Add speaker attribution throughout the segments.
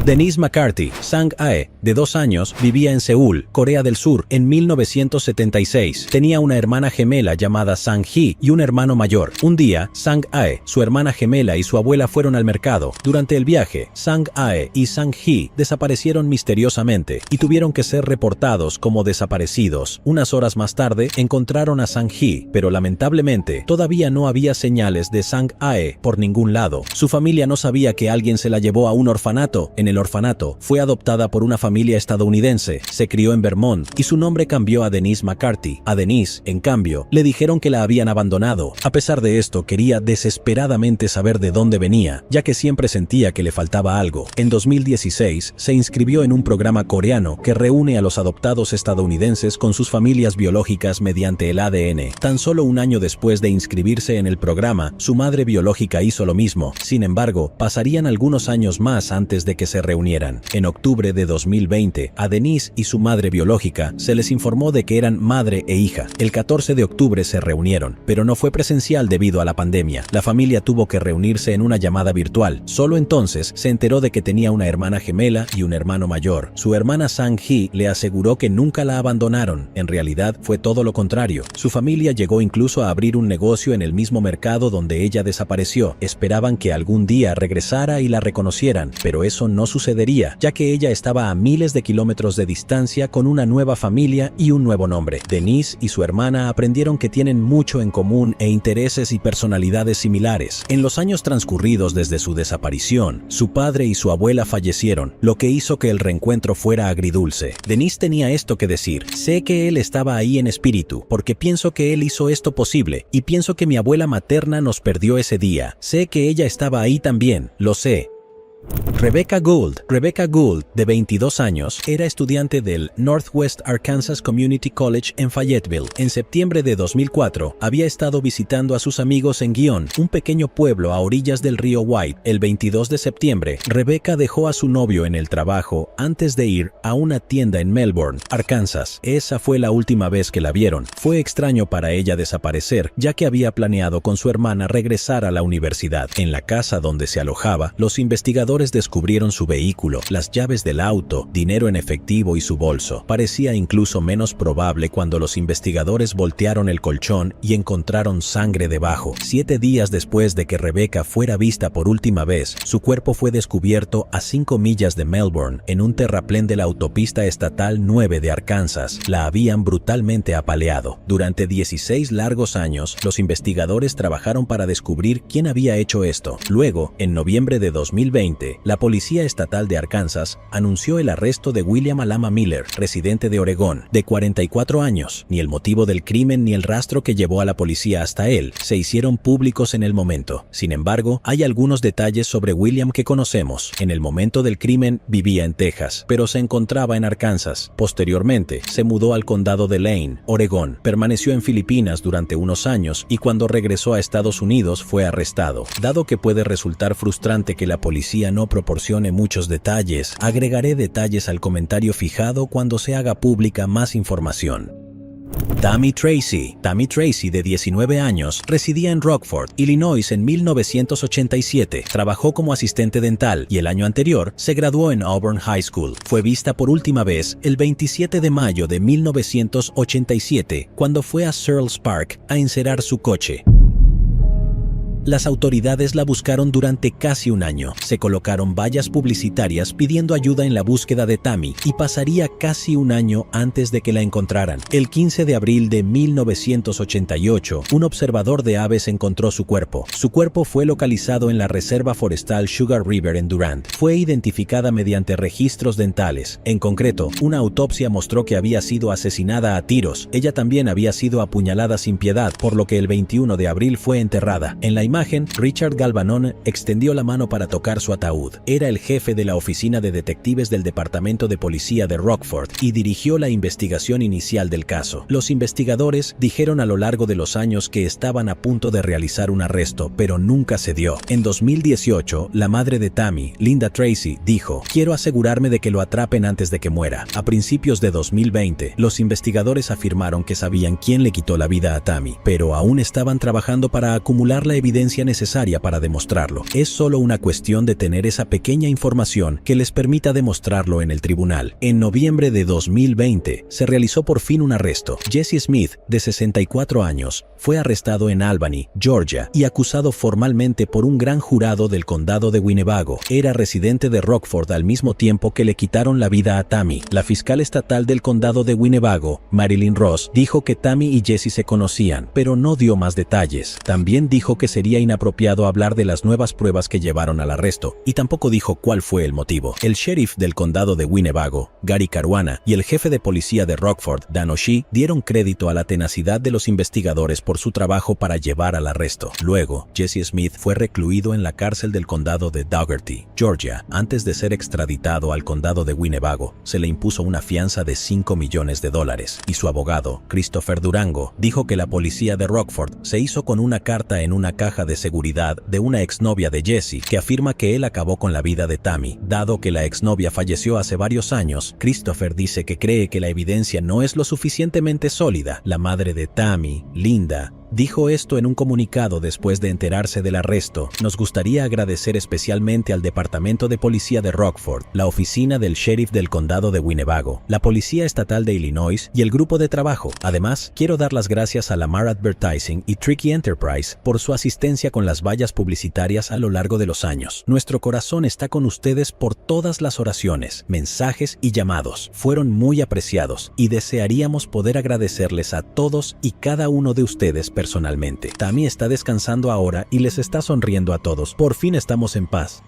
Speaker 1: Denise McCarthy, Sang-ae, de 2 años, vivía en Seúl, Corea del Sur, en 1976. Tenía una hermana gemela llamada Sang-hee y un hermano mayor. Un día, Sang-ae, su hermana gemela y su abuela fueron al mercado. Durante el viaje, Sang-ae y Sang-hee desaparecieron misteriosamente y tuvieron que ser reportados como desaparecidos. Unas horas más tarde, encontraron a Sang-hee, pero lamentablemente, todavía no había señales de Sang-ae por ningún lado. Su familia no sabía que alguien se la llevó a un orfanato. En el orfanato, fue adoptada por una familia estadounidense, se crió en Vermont y su nombre cambió a Denise McCarthy. A Denise, en cambio, le dijeron que la habían abandonado. A pesar de esto, quería desesperadamente saber de dónde venía, ya que siempre sentía que le faltaba algo. En 2016, se inscribió en un programa coreano que reúne a los adoptados estadounidenses con sus familias biológicas mediante el ADN. Tan solo un año después de inscribirse en el programa, su madre biológica hizo lo mismo. Sin embargo, pasarían algunos años más antes de que se reunieran. En octubre de 2020, a Denise y su madre biológica se les informó de que eran madre e hija. El 14 de octubre se reunieron, pero no fue presencial debido a la pandemia. La familia tuvo que reunirse en una llamada virtual. Solo entonces se enteró de que tenía una hermana gemela y un hermano mayor. Su hermana Sang-hee le aseguró que nunca la abandonaron. En realidad fue todo lo contrario. Su familia llegó incluso a abrir un negocio en el mismo mercado donde ella desapareció. Esperaban que algún día regresara y la reconocieran, pero eso no sucedería, ya que ella estaba a miles de kilómetros de distancia con una nueva familia y un nuevo nombre. Denise y su hermana aprendieron que tienen mucho en común e intereses y personalidades similares. En los años transcurridos desde su desaparición, su padre y su abuela fallecieron, lo que hizo que el reencuentro fuera agridulce. Denise tenía esto que decir: sé que él estaba ahí en espíritu, porque pienso que él hizo esto posible, y pienso que mi abuela materna nos perdió ese día. Sé que ella estaba ahí también, lo sé. Rebecca Gould, de 22 años, era estudiante del Northwest Arkansas Community College en Fayetteville. En septiembre de 2004, había estado visitando a sus amigos en Guion, un pequeño pueblo a orillas del río White. El 22 de septiembre, Rebecca dejó a su novio en el trabajo antes de ir a una tienda en Melbourne, Arkansas. Esa fue la última vez que la vieron. Fue extraño para ella desaparecer, ya que había planeado con su hermana regresar a la universidad. En la casa donde se alojaba, los investigadores descubrieron su vehículo, las llaves del auto, dinero en efectivo y su bolso. Parecía incluso menos probable cuando los investigadores voltearon el colchón y encontraron sangre debajo. 7 días después de que Rebecca fuera vista por última vez, su cuerpo fue descubierto a 5 millas de Melbourne, en un terraplén de la autopista estatal 9 de Arkansas. La habían brutalmente apaleado. Durante 16 largos años, los investigadores trabajaron para descubrir quién había hecho esto. Luego, en noviembre de 2020, la Policía Estatal de Arkansas anunció el arresto de William Alama Miller, residente de Oregón, de 44 años. Ni el motivo del crimen ni el rastro que llevó a la policía hasta él se hicieron públicos en el momento. Sin embargo, hay algunos detalles sobre William que conocemos. En el momento del crimen vivía en Texas, pero se encontraba en Arkansas. Posteriormente, se mudó al condado de Lane, Oregón. Permaneció en Filipinas durante unos años y cuando regresó a Estados Unidos fue arrestado. Dado que puede resultar frustrante que la policía no proporcione muchos detalles, agregaré detalles al comentario fijado cuando se haga pública más información. Tammy Tracy, de 19 años, residía en Rockford, Illinois en 1987. Trabajó como asistente dental y el año anterior se graduó en Auburn High School. Fue vista por última vez el 27 de mayo de 1987, cuando fue a Searles Park a encerar su coche. Las autoridades la buscaron durante casi un año. Se colocaron vallas publicitarias pidiendo ayuda en la búsqueda de Tammy y pasaría casi un año antes de que la encontraran. El 15 de abril de 1988, un observador de aves encontró su cuerpo. Su cuerpo fue localizado en la reserva forestal Sugar River en Durant. Fue identificada mediante registros dentales. En concreto, una autopsia mostró que había sido asesinada a tiros. Ella también había sido apuñalada sin piedad, por lo que el 21 de abril fue enterrada. En la imagen, Richard Galvanone extendió la mano para tocar su ataúd. Era el jefe de la oficina de detectives del Departamento de Policía de Rockford y dirigió la investigación inicial del caso. Los investigadores dijeron a lo largo de los años que estaban a punto de realizar un arresto, pero nunca se dio. En 2018, la madre de Tammy, Linda Tracy, dijo: "Quiero asegurarme de que lo atrapen antes de que muera". A principios de 2020, los investigadores afirmaron que sabían quién le quitó la vida a Tammy, pero aún estaban trabajando para acumular la evidencia evidencia necesaria para demostrarlo. Es solo una cuestión de tener esa pequeña información que les permita demostrarlo en el tribunal. En noviembre de 2020, se realizó por fin un arresto. Jesse Smith, de 64 años, fue arrestado en Albany, Georgia, y acusado formalmente por un gran jurado del condado de Winnebago. Era residente de Rockford al mismo tiempo que le quitaron la vida a Tammy. La fiscal estatal del condado de Winnebago, Marilyn Ross, dijo que Tammy y Jesse se conocían, pero no dio más detalles. También dijo que sería inapropiado hablar de las nuevas pruebas que llevaron al arresto, y tampoco dijo cuál fue el motivo. El sheriff del condado de Winnebago, Gary Caruana, y el jefe de policía de Rockford, Dan O'Shea, dieron crédito a la tenacidad de los investigadores por su trabajo para llevar al arresto. Luego, Jesse Smith fue recluido en la cárcel del condado de Dougherty, Georgia. Antes de ser extraditado al condado de Winnebago, se le impuso una fianza de $5 millones, y su abogado, Christopher Durango, dijo que la policía de Rockford se hizo con una carta en una caja de seguridad de una exnovia de Jesse que afirma que él acabó con la vida de Tammy. Dado que la exnovia falleció hace varios años, Christopher dice que cree que la evidencia no es lo suficientemente sólida. La madre de Tammy, Linda, dijo esto en un comunicado después de enterarse del arresto. Nos gustaría agradecer especialmente al Departamento de Policía de Rockford, la oficina del sheriff del condado de Winnebago, la Policía Estatal de Illinois y el grupo de trabajo. Además, quiero dar las gracias a Lamar Advertising y Tricky Enterprise por su asistencia con las vallas publicitarias a lo largo de los años. Nuestro corazón está con ustedes por todas las oraciones, mensajes y llamados. Fueron muy apreciados y desearíamos poder agradecerles a todos y cada uno de ustedes personalmente. Tammy está descansando ahora y les está sonriendo a todos. Por fin estamos en paz.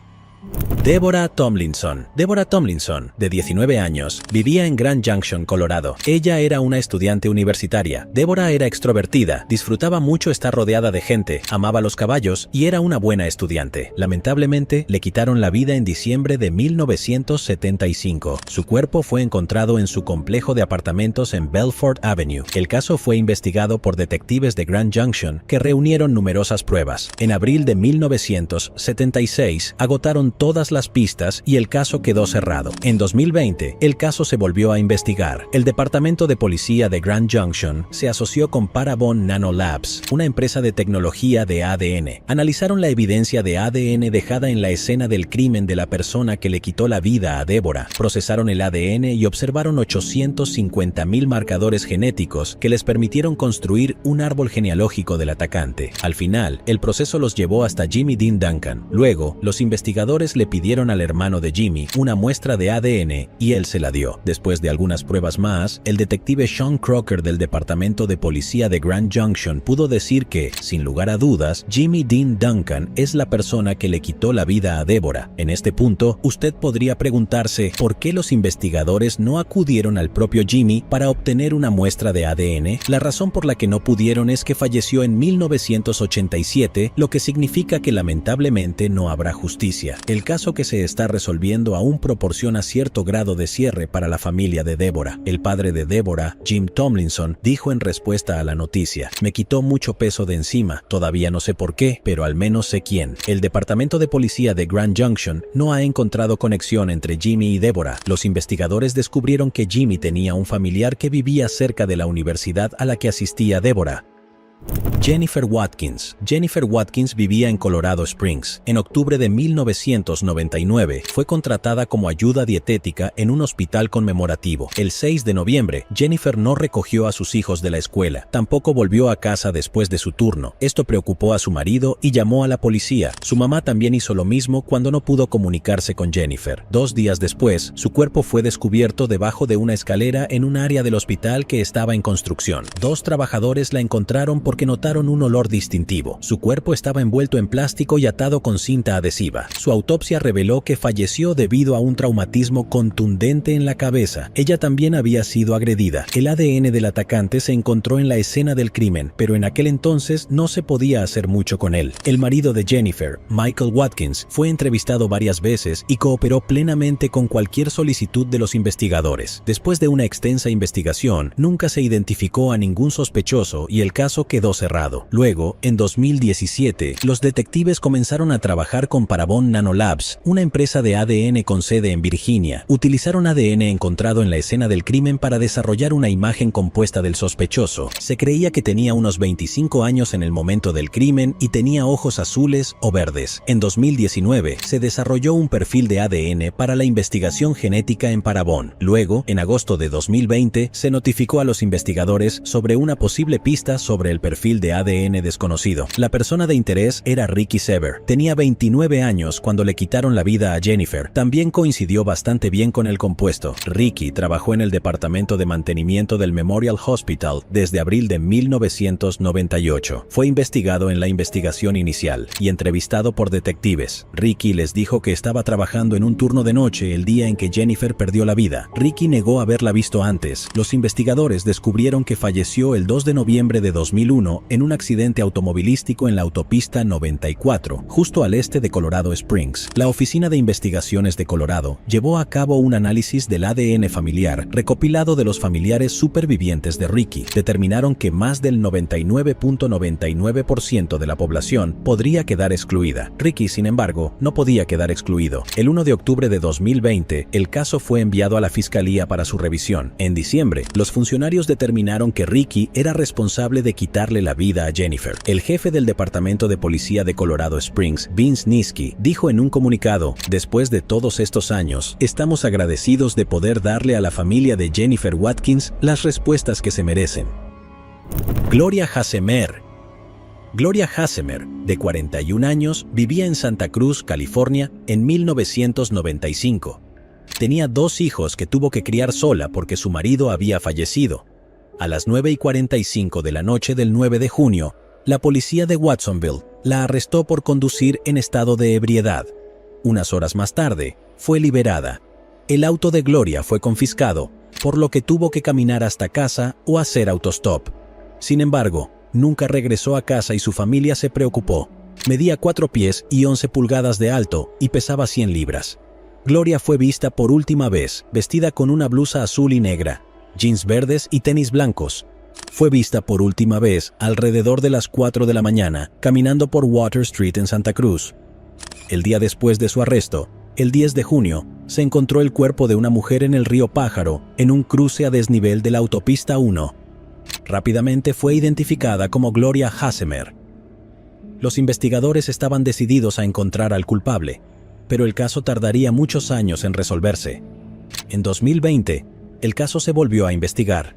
Speaker 1: Deborah Tomlinson. Deborah Tomlinson, de 19 años, vivía en Grand Junction, Colorado. Ella era una estudiante universitaria. Deborah era extrovertida, disfrutaba mucho estar rodeada de gente, amaba los caballos y era una buena estudiante. Lamentablemente, le quitaron la vida en diciembre de 1975. Su cuerpo fue encontrado en su complejo de apartamentos en Belfort Avenue. El caso fue investigado por detectives de Grand Junction que reunieron numerosas pruebas. En abril de 1976, agotaron todas las pistas y el caso quedó cerrado. En 2020, el caso se volvió a investigar. El Departamento de Policía de Grand Junction se asoció con Parabon Nanolabs, una empresa de tecnología de ADN. Analizaron la evidencia de ADN dejada en la escena del crimen de la persona que le quitó la vida a Deborah. Procesaron el ADN y observaron 850,000 marcadores genéticos que les permitieron construir un árbol genealógico del atacante. Al final, el proceso los llevó hasta Jimmy Dean Duncan. Luego, los investigadores le pidieron al hermano de Jimmy una muestra de ADN y él se la dio. Después de algunas pruebas más, el detective Sean Crocker del Departamento de Policía de Grand Junction pudo decir que, sin lugar a dudas, Jimmy Dean Duncan es la persona que le quitó la vida a Deborah. En este punto, usted podría preguntarse por qué los investigadores no acudieron al propio Jimmy para obtener una muestra de ADN. La razón por la que no pudieron es que falleció en 1987, lo que significa que lamentablemente no habrá justicia. El caso que se está resolviendo aún proporciona cierto grado de cierre para la familia de Deborah. El padre de Deborah, Jim Tomlinson, dijo en respuesta a la noticia: "Me quitó mucho peso de encima, todavía no sé por qué, pero al menos sé quién". El Departamento de Policía de Grand Junction no ha encontrado conexión entre Jimmy y Deborah. Los investigadores descubrieron que Jimmy tenía un familiar que vivía cerca de la universidad a la que asistía Deborah. Jennifer Watkins. Jennifer Watkins vivía en Colorado Springs. En octubre de 1999, fue contratada como ayuda dietética en un hospital conmemorativo. El 6 de noviembre, Jennifer no recogió a sus hijos de la escuela. Tampoco volvió a casa después de su turno. Esto preocupó a su marido y llamó a la policía. Su mamá también hizo lo mismo cuando no pudo comunicarse con Jennifer. 2 días después, su cuerpo fue descubierto debajo de una escalera en un área del hospital que estaba en construcción. 2 trabajadores la encontraron porque notaron un olor distintivo. Su cuerpo estaba envuelto en plástico y atado con cinta adhesiva. Su autopsia reveló que falleció debido a un traumatismo contundente en la cabeza. Ella también había sido agredida. El ADN del atacante se encontró en la escena del crimen, pero en aquel entonces no se podía hacer mucho con él. El marido de Jennifer, Michael Watkins, fue entrevistado varias veces y cooperó plenamente con cualquier solicitud de los investigadores. Después de una extensa investigación, nunca se identificó a ningún sospechoso y el caso quedó quedó cerrado. Luego, en 2017, los detectives comenzaron a trabajar con Parabon Nanolabs, una empresa de ADN con sede en Virginia. Utilizaron ADN encontrado en la escena del crimen para desarrollar una imagen compuesta del sospechoso. Se creía que tenía unos 25 años en el momento del crimen y tenía ojos azules o verdes. En 2019, se desarrolló un perfil de ADN para la investigación genética en Parabon. Luego, en agosto de 2020, se notificó a los investigadores sobre una posible pista sobre el perfil de ADN desconocido. La persona de interés era Ricky Sever. Tenía 29 años cuando le quitaron la vida a Jennifer. También coincidió bastante bien con el compuesto. Ricky trabajó en el departamento de mantenimiento del Memorial Hospital desde abril de 1998. Fue investigado en la investigación inicial y entrevistado por detectives. Ricky les dijo que estaba trabajando en un turno de noche el día en que Jennifer perdió la vida. Ricky negó haberla visto antes. Los investigadores descubrieron que falleció el 2 de noviembre de 2001 en un accidente automovilístico en la autopista 94, justo al este de Colorado Springs. La Oficina de Investigaciones de Colorado llevó a cabo un análisis del ADN familiar recopilado de los familiares supervivientes de Ricky. Determinaron que más del 99.99% de la población podría quedar excluida. Ricky, sin embargo, no podía quedar excluido. El 1 de octubre de 2020, el caso fue enviado a la Fiscalía para su revisión. En diciembre, los funcionarios determinaron que Ricky era responsable de quitarle la vida a Jennifer. El jefe del Departamento de Policía de Colorado Springs, Vince Niski, dijo en un comunicado: "Después de todos estos años, estamos agradecidos de poder darle a la familia de Jennifer Watkins las respuestas que se merecen". Gloria Hassemer. Gloria Hassemer, de 41 años, vivía en Santa Cruz, California, en 1995. Tenía 2 hijos que tuvo que criar sola porque su marido había fallecido. A las 9:45 de la noche del 9 de junio, la policía de Watsonville la arrestó por conducir en estado de ebriedad. Unas horas más tarde, fue liberada. El auto de Gloria fue confiscado, por lo que tuvo que caminar hasta casa o hacer autostop. Sin embargo, nunca regresó a casa y su familia se preocupó. Medía 4 pies y 11 pulgadas de alto y pesaba 100 libras. Gloria fue vista por última vez vestida con una blusa azul y negra, jeans verdes y tenis blancos. Fue vista por última vez alrededor de las 4 de la mañana, caminando por Water Street en Santa Cruz. El día después de su arresto, el 10 de junio, se encontró el cuerpo de una mujer en el río Pájaro, en un cruce a desnivel de la autopista 1. Rápidamente fue identificada como Gloria Hassemer. Los investigadores estaban decididos a encontrar al culpable, pero el caso tardaría muchos años en resolverse. En 2020, el caso se volvió a investigar.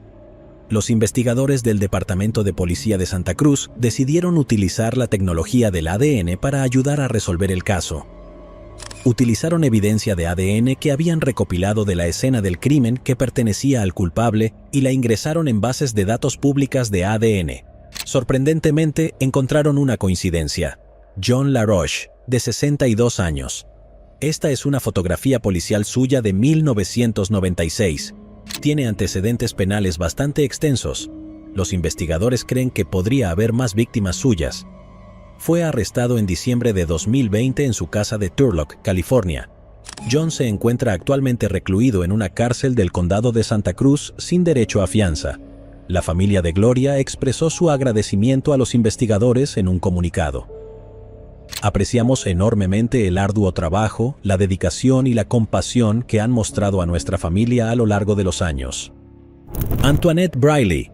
Speaker 1: Los investigadores del Departamento de Policía de Santa Cruz decidieron utilizar la tecnología del ADN para ayudar a resolver el caso. Utilizaron evidencia de ADN que habían recopilado de la escena del crimen que pertenecía al culpable y la ingresaron en bases de datos públicas de ADN. Sorprendentemente, encontraron una coincidencia. John LaRoche, de 62 años. Esta es una fotografía policial suya de 1996. Tiene antecedentes penales bastante extensos. Los investigadores creen que podría haber más víctimas suyas. Fue arrestado en diciembre de 2020 en su casa de Turlock, California. John se encuentra actualmente recluido en una cárcel del condado de Santa Cruz sin derecho a fianza. La familia de Gloria expresó su agradecimiento a los investigadores en un comunicado. Apreciamos enormemente el arduo trabajo, la dedicación y la compasión que han mostrado a nuestra familia a lo largo de los años. Antoinette Briley,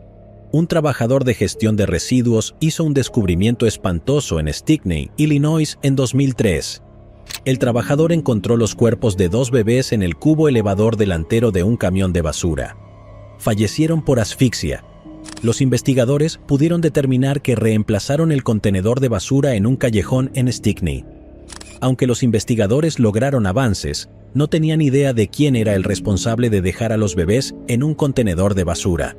Speaker 1: un trabajador de gestión de residuos, hizo un descubrimiento espantoso en Stickney, Illinois, en 2003. El trabajador encontró los cuerpos de 2 bebés en el cubo elevador delantero de un camión de basura. Fallecieron por asfixia. Los investigadores pudieron determinar que reemplazaron el contenedor de basura en un callejón en Stickney. Aunque los investigadores lograron avances, no tenían idea de quién era el responsable de dejar a los bebés en un contenedor de basura.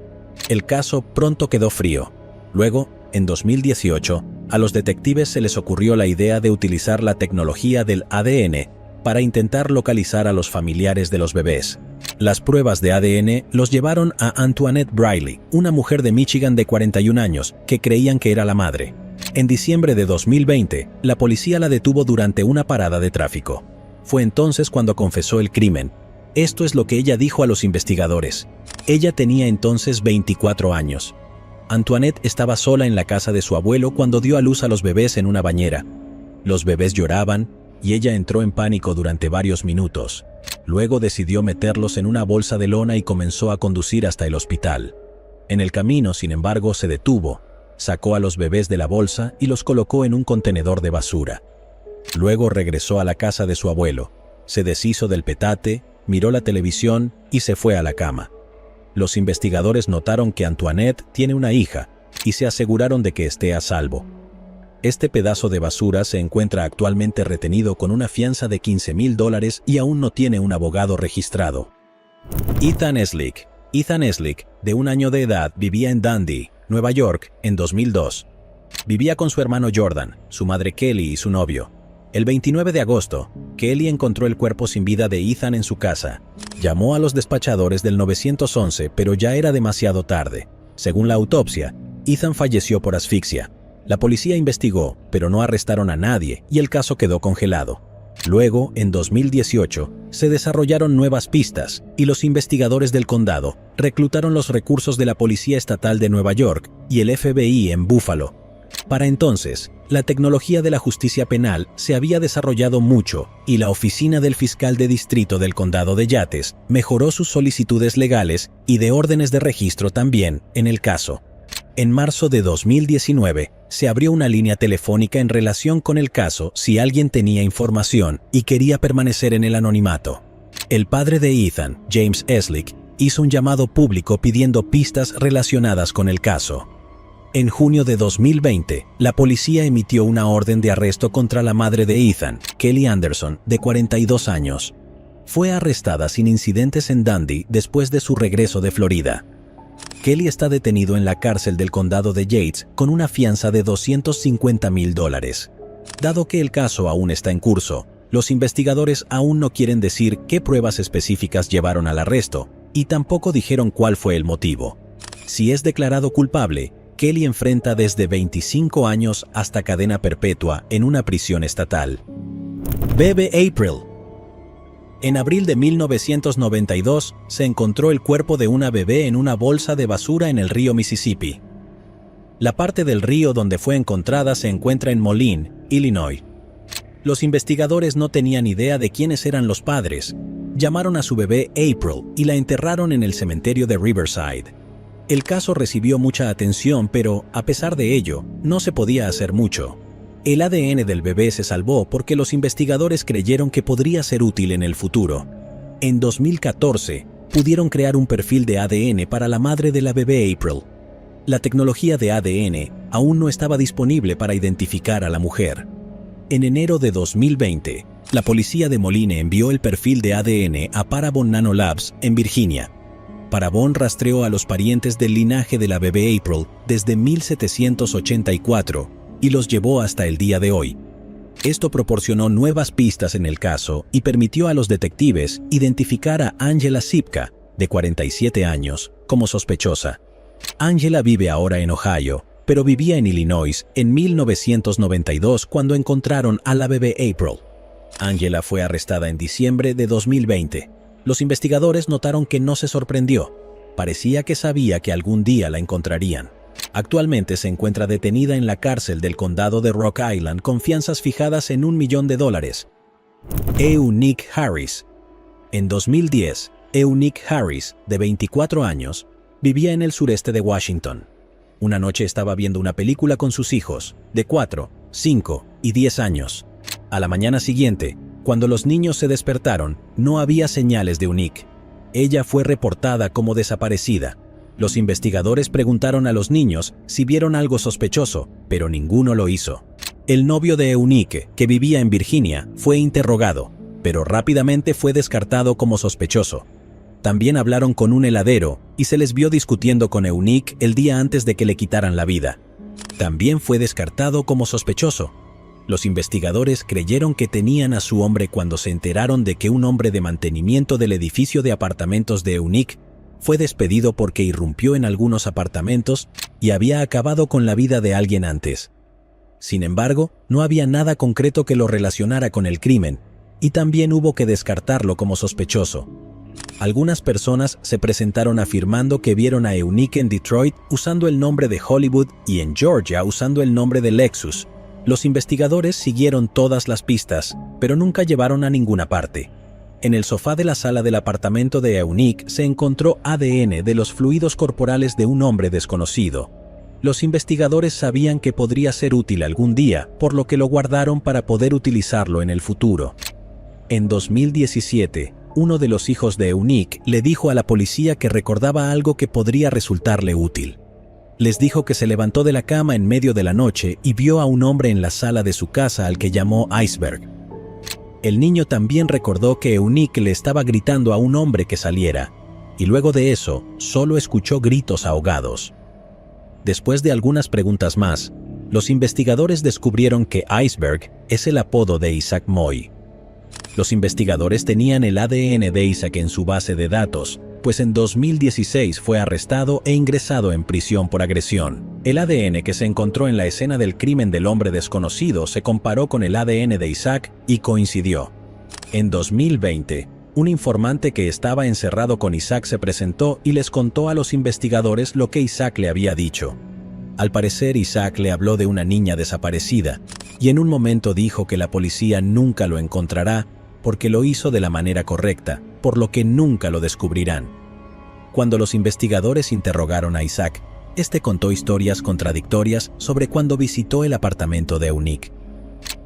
Speaker 1: El caso pronto quedó frío. Luego, en 2018, a los detectives se les ocurrió la idea de utilizar la tecnología del ADN para intentar localizar a los familiares de los bebés. Las pruebas de ADN los llevaron a Antoinette Briley, una mujer de Michigan de 41 años, que creían que era la madre. En diciembre de 2020, la policía la detuvo durante una parada de tráfico. Fue entonces cuando confesó el crimen. Esto es lo que ella dijo a los investigadores. Ella tenía entonces 24 años. Antoinette estaba sola en la casa de su abuelo cuando dio a luz a los bebés en una bañera. Los bebés lloraban y ella entró en pánico durante varios minutos. Luego decidió meterlos en una bolsa de lona y comenzó a conducir hasta el hospital. En el camino, sin embargo, se detuvo, sacó a los bebés de la bolsa y los colocó en un contenedor de basura. Luego regresó a la casa de su abuelo, se deshizo del petate, miró la televisión y se fue a la cama. Los investigadores notaron que Antoinette tiene una hija y se aseguraron de que esté a salvo. Este pedazo de basura se encuentra actualmente retenido con una fianza de $15,000 y aún no tiene un abogado registrado. Ethan Eslick. Ethan Eslick, de 1 año de edad, vivía en Dundee, Nueva York, en 2002. Vivía con su hermano Jordan, su madre Kelly y su novio. El 29 de agosto, Kelly encontró el cuerpo sin vida de Ethan en su casa. Llamó a los despachadores del 911, pero ya era demasiado tarde. Según la autopsia, Ethan falleció por asfixia. La policía investigó, pero no arrestaron a nadie y el caso quedó congelado. Luego, en 2018, se desarrollaron nuevas pistas y los investigadores del condado reclutaron los recursos de la Policía Estatal de Nueva York y el FBI en Buffalo. Para entonces, la tecnología de la justicia penal se había desarrollado mucho y la oficina del fiscal de distrito del condado de Yates mejoró sus solicitudes legales y de órdenes de registro también en el caso. En marzo de 2019, se abrió una línea telefónica en relación con el caso si alguien tenía información y quería permanecer en el anonimato. El padre de Ethan, James Eslick, hizo un llamado público pidiendo pistas relacionadas con el caso. En junio de 2020, la policía emitió una orden de arresto contra la madre de Ethan, Kelly Anderson, de 42 años. Fue arrestada sin incidentes en Dundee después de su regreso de Florida. Kelly está detenido en la cárcel del condado de Yates con una fianza de $250,000. Dado que el caso aún está en curso, los investigadores aún no quieren decir qué pruebas específicas llevaron al arresto y tampoco dijeron cuál fue el motivo. Si es declarado culpable, Kelly enfrenta desde 25 años hasta cadena perpetua en una prisión estatal. Bebe April. En abril de 1992, se encontró el cuerpo de una bebé en una bolsa de basura en el río Mississippi. La parte del río donde fue encontrada se encuentra en Moline, Illinois. Los investigadores no tenían idea de quiénes eran los padres. Llamaron a su bebé April y la enterraron en el cementerio de Riverside. El caso recibió mucha atención, pero, a pesar de ello, no se podía hacer mucho. El ADN del bebé se salvó porque los investigadores creyeron que podría ser útil en el futuro. En 2014, pudieron crear un perfil de ADN para la madre de la bebé April. La tecnología de ADN aún no estaba disponible para identificar a la mujer. En enero de 2020, la policía de Moline envió el perfil de ADN a Parabon Nanolabs en Virginia. Parabon rastreó a los parientes del linaje de la bebé April desde 1784 y los llevó hasta el día de hoy. Esto proporcionó nuevas pistas en el caso y permitió a los detectives identificar a Angela Sipka, de 47 años, como sospechosa. Angela vive ahora en Ohio, pero vivía en Illinois en 1992 cuando encontraron a la bebé April. Angela fue arrestada en diciembre de 2020. Los investigadores notaron que no se sorprendió. Parecía que sabía que algún día la encontrarían. Actualmente se encuentra detenida en la cárcel del condado de Rock Island con fianzas fijadas en $1 millón. Eunice Harris. En 2010, Eunice Harris, de 24 años, vivía en el sureste de Washington. Una noche estaba viendo una película con sus hijos, de 4, 5 y 10 años. A la mañana siguiente, cuando los niños se despertaron, no había señales de Eunice. Ella fue reportada como desaparecida. Los investigadores preguntaron a los niños si vieron algo sospechoso, pero ninguno lo hizo. El novio de Eunice, que vivía en Virginia, fue interrogado, pero rápidamente fue descartado como sospechoso. También hablaron con un heladero y se les vio discutiendo con Eunice el día antes de que le quitaran la vida. También fue descartado como sospechoso. Los investigadores creyeron que tenían a su hombre cuando se enteraron de que un hombre de mantenimiento del edificio de apartamentos de Eunice fue despedido porque irrumpió en algunos apartamentos y había acabado con la vida de alguien antes. Sin embargo, no había nada concreto que lo relacionara con el crimen, y también hubo que descartarlo como sospechoso. Algunas personas se presentaron afirmando que vieron a Eunice en Detroit usando el nombre de Hollywood y en Georgia usando el nombre de Lexus. Los investigadores siguieron todas las pistas, pero nunca llevaron a ninguna parte. En el sofá de la sala del apartamento de Eunice se encontró ADN de los fluidos corporales de un hombre desconocido. Los investigadores sabían que podría ser útil algún día, por lo que lo guardaron para poder utilizarlo en el futuro. En 2017, uno de los hijos de Eunice le dijo a la policía que recordaba algo que podría resultarle útil. Les dijo que se levantó de la cama en medio de la noche y vio a un hombre en la sala de su casa al que llamó Iceberg. El niño también recordó que Eunice le estaba gritando a un hombre que saliera, y luego de eso, solo escuchó gritos ahogados. Después de algunas preguntas más, los investigadores descubrieron que Iceberg es el apodo de Isaac Moy. Los investigadores tenían el ADN de Isaac en su base de datos, pues en 2016 fue arrestado e ingresado en prisión por agresión. El ADN que se encontró en la escena del crimen del hombre desconocido se comparó con el ADN de Isaac y coincidió. En 2020, un informante que estaba encerrado con Isaac se presentó y les contó a los investigadores lo que Isaac le había dicho. Al parecer, Isaac le habló de una niña desaparecida, y en un momento dijo que la policía nunca lo encontrará porque lo hizo de la manera correcta, por lo que nunca lo descubrirán. Cuando los investigadores interrogaron a Isaac, este contó historias contradictorias sobre cuando visitó el apartamento de Eunice.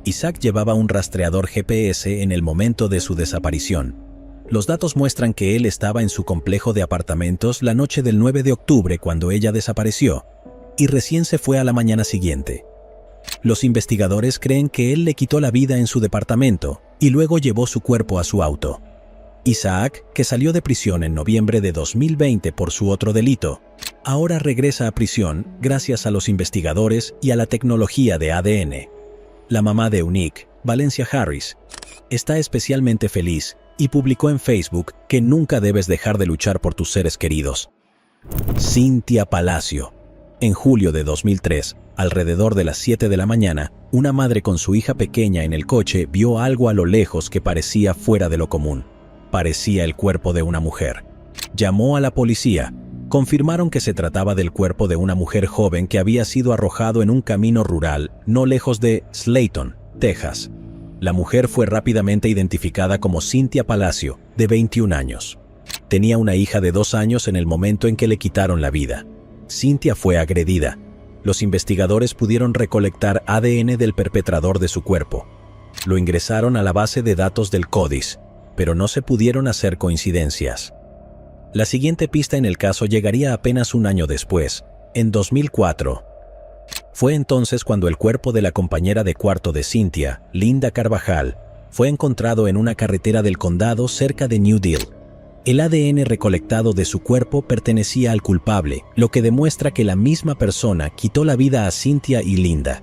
Speaker 1: Isaac llevaba un rastreador GPS en el momento de su desaparición. Los datos muestran que él estaba en su complejo de apartamentos la noche del 9 de octubre cuando ella desapareció, y recién se fue a la mañana siguiente. Los investigadores creen que él le quitó la vida en su departamento y luego llevó su cuerpo a su auto. Isaac, que salió de prisión en noviembre de 2020 por su otro delito, ahora regresa a prisión gracias a los investigadores y a la tecnología de ADN. La mamá de Eunice, Valencia Harris, está especialmente feliz y publicó en Facebook que nunca debes dejar de luchar por tus seres queridos. Cynthia Palacio. En julio de 2003, alrededor de las 7 de la mañana, una madre con su hija pequeña en el coche vio algo a lo lejos que parecía fuera de lo común. Parecía el cuerpo de una mujer. Llamó a la policía. Confirmaron que se trataba del cuerpo de una mujer joven que había sido arrojado en un camino rural no lejos de Slayton, Texas. La mujer fue rápidamente identificada como Cynthia Palacio, de 21 años. Tenía una hija de 2 años en el momento en que le quitaron la vida. Cynthia fue agredida. Los investigadores pudieron recolectar ADN del perpetrador de su cuerpo. Lo ingresaron a la base de datos del CODIS, pero no se pudieron hacer coincidencias. La siguiente pista en el caso llegaría apenas un año después, en 2004. Fue entonces cuando el cuerpo de la compañera de cuarto de Cynthia, Linda Carvajal, fue encontrado en una carretera del condado cerca de New Deal. El ADN recolectado de su cuerpo pertenecía al culpable, lo que demuestra que la misma persona quitó la vida a Cynthia y Linda.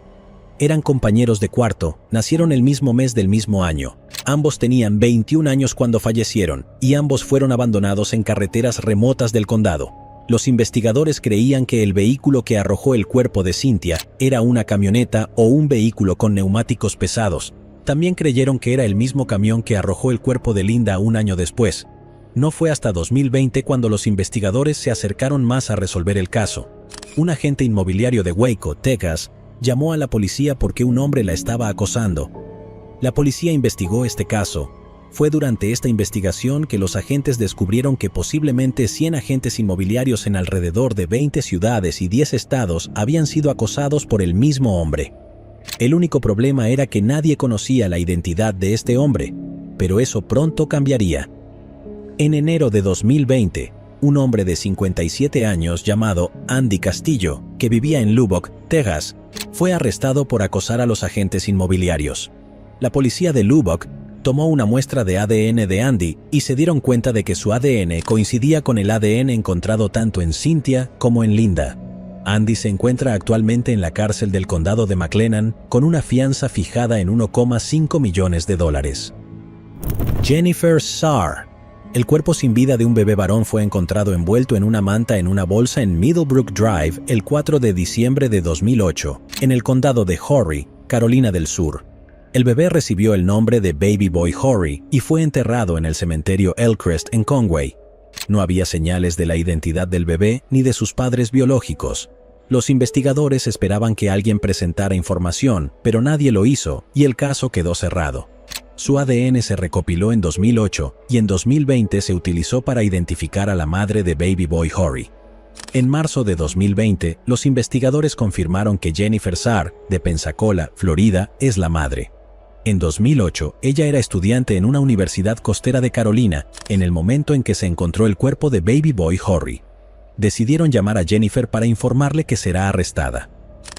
Speaker 1: Eran compañeros de cuarto, nacieron el mismo mes del mismo año. Ambos tenían 21 años cuando fallecieron, y ambos fueron abandonados en carreteras remotas del condado. Los investigadores creían que el vehículo que arrojó el cuerpo de Cynthia era una camioneta o un vehículo con neumáticos pesados. También creyeron que era el mismo camión que arrojó el cuerpo de Linda un año después. No fue hasta 2020 cuando los investigadores se acercaron más a resolver el caso. Un agente inmobiliario de Waco, Texas, llamó a la policía porque un hombre la estaba acosando. La policía investigó este caso. Fue durante esta investigación que los agentes descubrieron que posiblemente 100 agentes inmobiliarios en alrededor de 20 ciudades y 10 estados habían sido acosados por el mismo hombre. El único problema era que nadie conocía la identidad de este hombre, pero eso pronto cambiaría. En enero de 2020, un hombre de 57 años llamado Andy Castillo, que vivía en Lubbock, Texas, fue arrestado por acosar a los agentes inmobiliarios. La policía de Lubbock tomó una muestra de ADN de Andy y se dieron cuenta de que su ADN coincidía con el ADN encontrado tanto en Cynthia como en Linda. Andy se encuentra actualmente en la cárcel del condado de McLennan con una fianza fijada en $1,5 millones. Jennifer Sarr. El cuerpo sin vida de un bebé varón fue encontrado envuelto en una manta en una bolsa en Middlebrook Drive el 4 de diciembre de 2008, en el condado de Horry, Carolina del Sur. El bebé recibió el nombre de Baby Boy Horry y fue enterrado en el cementerio Elcrest en Conway. No había señales de la identidad del bebé ni de sus padres biológicos. Los investigadores esperaban que alguien presentara información, pero nadie lo hizo y el caso quedó cerrado. Su ADN se recopiló en 2008 y en 2020 se utilizó para identificar a la madre de Baby Boy Horry. En marzo de 2020, los investigadores confirmaron que Jennifer Sarr, de Pensacola, Florida, es la madre. En 2008, ella era estudiante en una universidad costera de Carolina, en el momento en que se encontró el cuerpo de Baby Boy Horry. Decidieron llamar a Jennifer para informarle que será arrestada.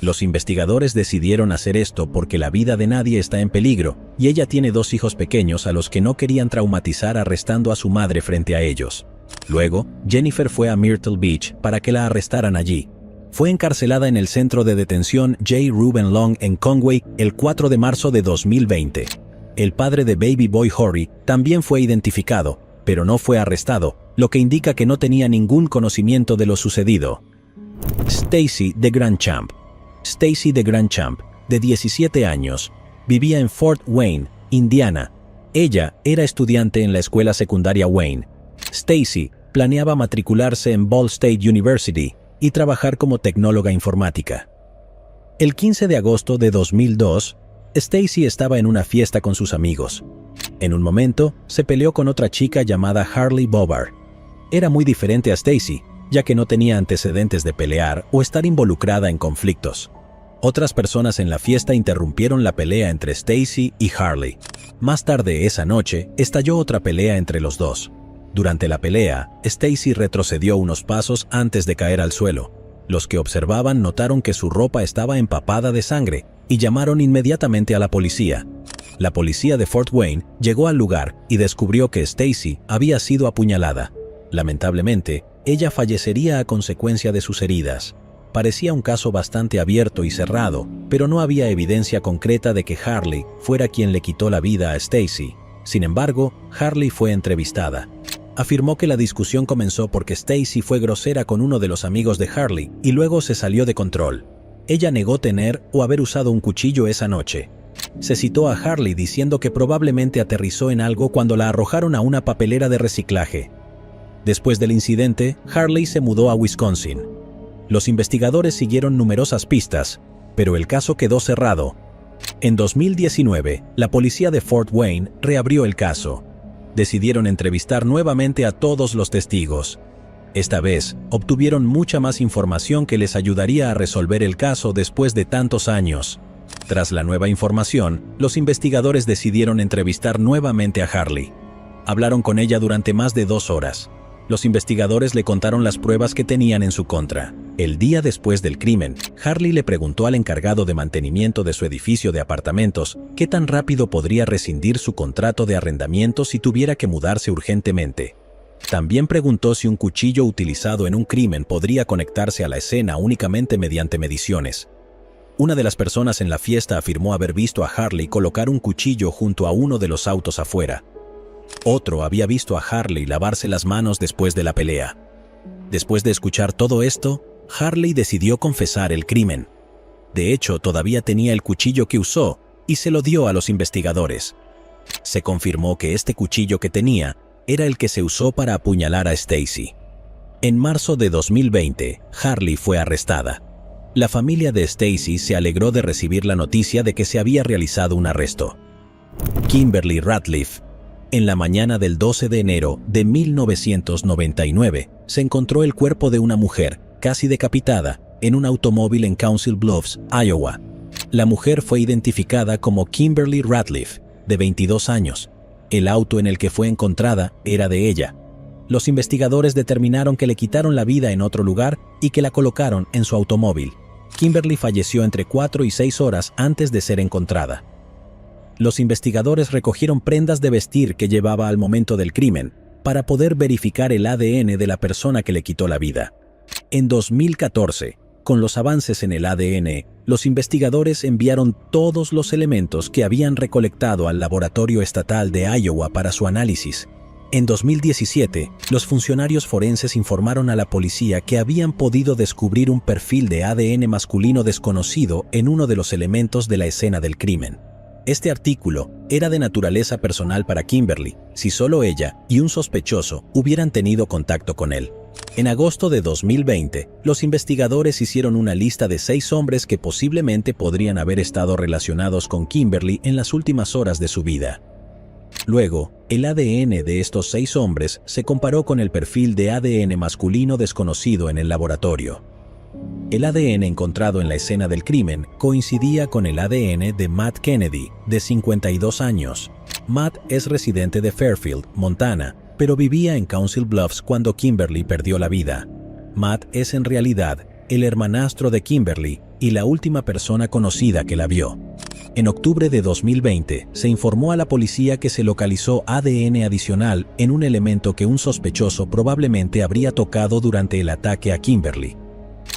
Speaker 1: Los investigadores decidieron hacer esto porque la vida de nadie está en peligro y ella tiene 2 hijos pequeños a los que no querían traumatizar arrestando a su madre frente a ellos. Luego, Jennifer fue a Myrtle Beach para que la arrestaran allí. Fue encarcelada en el centro de detención J. Reuben Long en Conway el 4 de marzo de 2020. El padre de Baby Boy Horry también fue identificado, pero no fue arrestado, lo que indica que no tenía ningún conocimiento de lo sucedido. Stacy DeGrandchamp. Stacy DeGrandchamp, de 17 años, vivía en Fort Wayne, Indiana. Ella era estudiante en la escuela secundaria Wayne. Stacy planeaba matricularse en Ball State University y trabajar como tecnóloga informática. El 15 de agosto de 2002, Stacy estaba en una fiesta con sus amigos. En un momento, se peleó con otra chica llamada Harley Bobart. Era muy diferente a Stacy, ya que no tenía antecedentes de pelear o estar involucrada en conflictos. Otras personas en la fiesta interrumpieron la pelea entre Stacy y Harley. Más tarde esa noche, estalló otra pelea entre los dos. Durante la pelea, Stacy retrocedió unos pasos antes de caer al suelo. Los que observaban notaron que su ropa estaba empapada de sangre y llamaron inmediatamente a la policía. La policía de Fort Wayne llegó al lugar y descubrió que Stacy había sido apuñalada. Lamentablemente, ella fallecería a consecuencia de sus heridas. Parecía un caso bastante abierto y cerrado, pero no había evidencia concreta de que Harley fuera quien le quitó la vida a Stacy. Sin embargo, Harley fue entrevistada. Afirmó que la discusión comenzó porque Stacy fue grosera con uno de los amigos de Harley y luego se salió de control. Ella negó tener o haber usado un cuchillo esa noche. Se citó a Harley diciendo que probablemente aterrizó en algo cuando la arrojaron a una papelera de reciclaje. Después del incidente, Harley se mudó a Wisconsin. Los investigadores siguieron numerosas pistas, pero el caso quedó cerrado. En 2019, la policía de Fort Wayne reabrió el caso. Decidieron entrevistar nuevamente a todos los testigos. Esta vez, obtuvieron mucha más información que les ayudaría a resolver el caso después de tantos años. Tras la nueva información, los investigadores decidieron entrevistar nuevamente a Harley. Hablaron con ella durante más de 2 horas. Los investigadores le contaron las pruebas que tenían en su contra. El día después del crimen, Harley le preguntó al encargado de mantenimiento de su edificio de apartamentos qué tan rápido podría rescindir su contrato de arrendamiento si tuviera que mudarse urgentemente. También preguntó si un cuchillo utilizado en un crimen podría conectarse a la escena únicamente mediante mediciones. Una de las personas en la fiesta afirmó haber visto a Harley colocar un cuchillo junto a uno de los autos afuera. Otro había visto a Harley lavarse las manos después de la pelea. Después de escuchar todo esto, Harley decidió confesar el crimen. De hecho, todavía tenía el cuchillo que usó y se lo dio a los investigadores. Se confirmó que este cuchillo que tenía era el que se usó para apuñalar a Stacy. En marzo de 2020, Harley fue arrestada. La familia de Stacy se alegró de recibir la noticia de que se había realizado un arresto. Kimberly Ratliff. En la mañana del 12 de enero de 1999, se encontró el cuerpo de una mujer, casi decapitada, en un automóvil en Council Bluffs, Iowa. La mujer fue identificada como Kimberly Ratliff, de 22 años. El auto en el que fue encontrada era de ella. Los investigadores determinaron que le quitaron la vida en otro lugar y que la colocaron en su automóvil. Kimberly falleció entre 4 y 6 horas antes de ser encontrada. Los investigadores recogieron prendas de vestir que llevaba al momento del crimen para poder verificar el ADN de la persona que le quitó la vida. En 2014, con los avances en el ADN, los investigadores enviaron todos los elementos que habían recolectado al Laboratorio Estatal de Iowa para su análisis. En 2017, los funcionarios forenses informaron a la policía que habían podido descubrir un perfil de ADN masculino desconocido en uno de los elementos de la escena del crimen. Este artículo era de naturaleza personal para Kimberly, si solo ella y un sospechoso hubieran tenido contacto con él. En agosto de 2020, los investigadores hicieron una lista de 6 hombres que posiblemente podrían haber estado relacionados con Kimberly en las últimas horas de su vida. Luego, el ADN de estos 6 hombres se comparó con el perfil de ADN masculino desconocido en el laboratorio. El ADN encontrado en la escena del crimen coincidía con el ADN de Matt Kennedy, de 52 años. Matt es residente de Fairfield, Montana, pero vivía en Council Bluffs cuando Kimberly perdió la vida. Matt es en realidad el hermanastro de Kimberly y la última persona conocida que la vio. En octubre de 2020, se informó a la policía que se localizó ADN adicional en un elemento que un sospechoso probablemente habría tocado durante el ataque a Kimberly.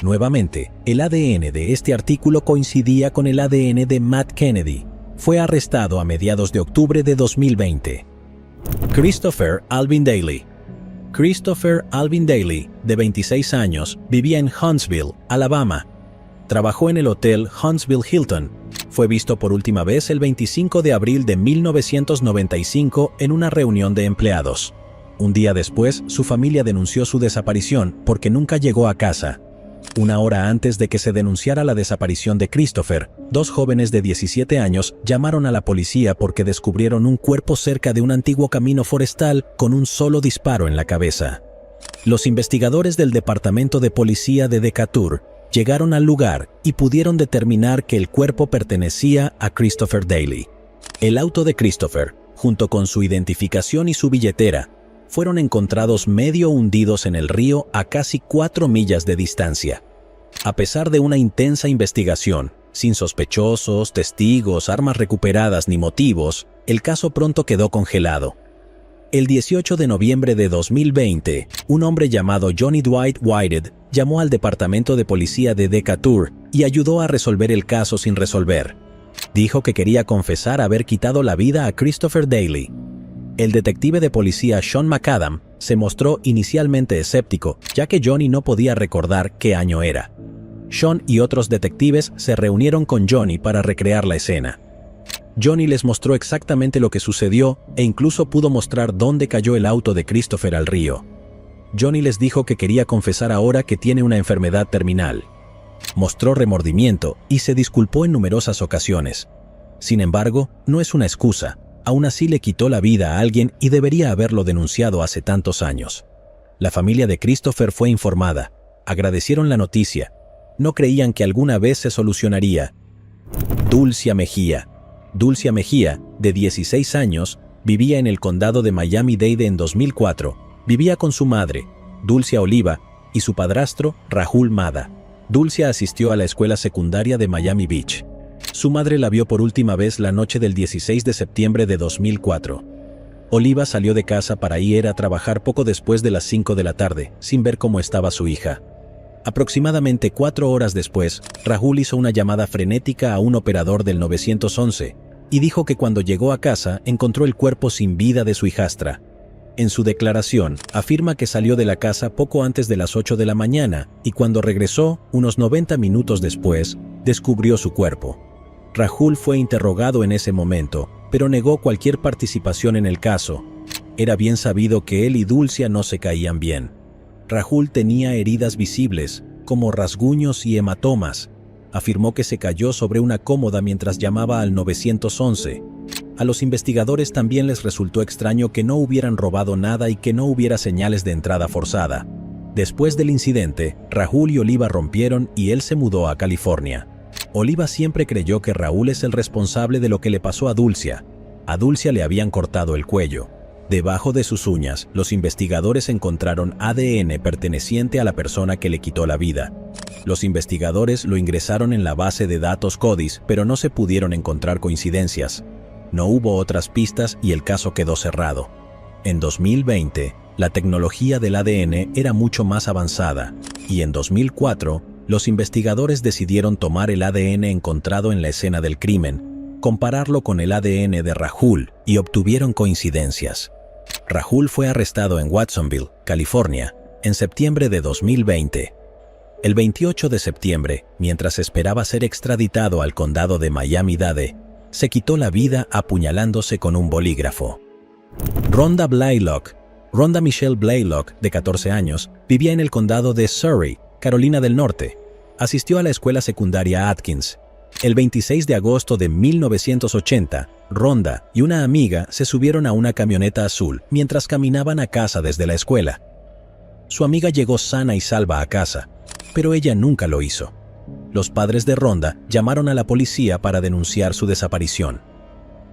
Speaker 1: Nuevamente, el ADN de este artículo coincidía con el ADN de Matt Kennedy. Fue arrestado a mediados de octubre de 2020. Christopher Alvin Daly. Christopher Alvin Daly, de 26 años, vivía en Huntsville, Alabama. Trabajó en el hotel Huntsville Hilton. Fue visto por última vez el 25 de abril de 1995 en una reunión de empleados. Un día después, su familia denunció su desaparición porque nunca llegó a casa. Una hora antes de que se denunciara la desaparición de Christopher, 2 jóvenes de 17 años llamaron a la policía porque descubrieron un cuerpo cerca de un antiguo camino forestal con un solo disparo en la cabeza. Los investigadores del Departamento de Policía de Decatur llegaron al lugar y pudieron determinar que el cuerpo pertenecía a Christopher Daly. El auto de Christopher, junto con su identificación y su billetera, fueron encontrados medio hundidos en el río a casi 4 millas de distancia. A pesar de una intensa investigación, sin sospechosos, testigos, armas recuperadas ni motivos, el caso pronto quedó congelado. El 18 de noviembre de 2020, un hombre llamado Johnny Dwight Whited llamó al Departamento de Policía de Decatur y ayudó a resolver el caso sin resolver. Dijo que quería confesar haber quitado la vida a Christopher Daly. El detective de policía Sean McAdam se mostró inicialmente escéptico, ya que Johnny no podía recordar qué año era. Sean y otros detectives se reunieron con Johnny para recrear la escena. Johnny les mostró exactamente lo que sucedió e incluso pudo mostrar dónde cayó el auto de Christopher al río. Johnny les dijo que quería confesar ahora que tiene una enfermedad terminal. Mostró remordimiento y se disculpó en numerosas ocasiones. Sin embargo, no es una excusa. Aún así le quitó la vida a alguien y debería haberlo denunciado hace tantos años. La familia de Christopher fue informada. Agradecieron la noticia. No creían que alguna vez se solucionaría. Dulcia Mejía. Dulcia Mejía, de 16 años, vivía en el condado de Miami-Dade en 2004. Vivía con su madre, Dulcia Oliva, y su padrastro, Rahul Mada. Dulcia asistió a la escuela secundaria de Miami Beach. Su madre la vio por última vez la noche del 16 de septiembre de 2004. Oliva salió de casa para ir a trabajar poco después de las 5 de la tarde, sin ver cómo estaba su hija. Aproximadamente 4 horas después, Rahul hizo una llamada frenética a un operador del 911 y dijo que cuando llegó a casa encontró el cuerpo sin vida de su hijastra. En su declaración, afirma que salió de la casa poco antes de las 8 de la mañana y cuando regresó, unos 90 minutos después, descubrió su cuerpo. Rahul fue interrogado en ese momento, pero negó cualquier participación en el caso. Era bien sabido que él y Dulcia no se caían bien. Rahul tenía heridas visibles, como rasguños y hematomas. Afirmó que se cayó sobre una cómoda mientras llamaba al 911. A los investigadores también les resultó extraño que no hubieran robado nada y que no hubiera señales de entrada forzada. Después del incidente, Rahul y Oliva rompieron y él se mudó a California. Oliva siempre creyó que Rahul es el responsable de lo que le pasó a Dulcia. A Dulcia le habían cortado el cuello. Debajo de sus uñas, los investigadores encontraron ADN perteneciente a la persona que le quitó la vida. Los investigadores lo ingresaron en la base de datos CODIS, pero no se pudieron encontrar coincidencias. No hubo otras pistas y el caso quedó cerrado. En 2020, la tecnología del ADN era mucho más avanzada, y en 2004, los investigadores decidieron tomar el ADN encontrado en la escena del crimen, compararlo con el ADN de Rahul y obtuvieron coincidencias. Rahul fue arrestado en Watsonville, California, en septiembre de 2020. El 28 de septiembre, mientras esperaba ser extraditado al condado de Miami-Dade, se quitó la vida apuñalándose con un bolígrafo. Rhonda Blaylock. Rhonda Michelle Blaylock, de 14 años, vivía en el condado de Surry, Carolina del Norte. Asistió a la escuela secundaria Atkins. El 26 de agosto de 1980, Rhonda y una amiga se subieron a una camioneta azul mientras caminaban a casa desde la escuela. Su amiga llegó sana y salva a casa, pero ella nunca lo hizo. Los padres de Rhonda llamaron a la policía para denunciar su desaparición.